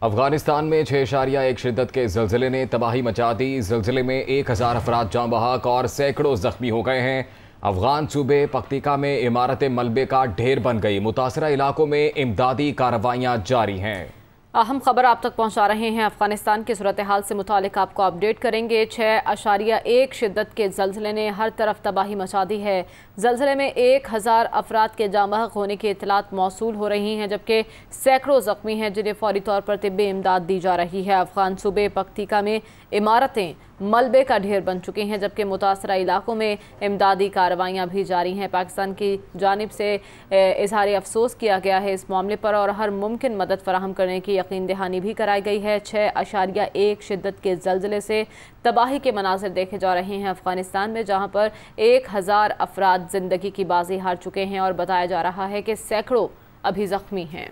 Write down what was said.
अफगानिस्तान में 6.1 शिद्दत के ज़लज़ले ने तबाही मचा दी। ज़लज़ले में 1000 अफराद जाँ बहक और सैकड़ों ज़ख्मी हो गए हैं। अफगान सूबे पख्तिका में इमारतें मलबे का ढेर बन गई। मुतासरा इलाकों में इमदादी कार्रवाइयाँ जारी हैं। अहम खबर आप तक पहुंचा रहे हैं। अफगानिस्तान की सूरत हाल से मुतालिक आपको अपडेट करेंगे। 6.1 शिद्दत के ज़लज़ले ने हर तरफ तबाही मचा दी है। ज़लज़ले में 1000 अफराद के जाँ बहक होने की इतलात मौसूल हो रही हैं, जबकि सैकड़ों ज़ख्मी हैं जिन्हें फौरी तौर पर तिब्बी इमदाद दी जा रही है। अफगान सूबे पख्तिका में इमारतें मलबे का ढेर बन चुकी हैं, जबकि मुतासरा इलाकों में इमदादी कार्रवाइयाँ भी जारी हैं। पाकिस्तान की जानिब से इजहार अफसोस किया गया है इस मामले पर और हर मुमकिन मदद फराहम करने की यकीन दहानी भी कराई गई है। 6.1 शिद्दत के ज़लज़ले से तबाही के मनाज़िर देखे जा रहे हैं अफगानिस्तान में, जहाँ पर 1000 अफराद ज़िंदगी की बाजी हार चुके हैं और बताया जा रहा है कि सैकड़ों अभी ज़ख्मी हैं।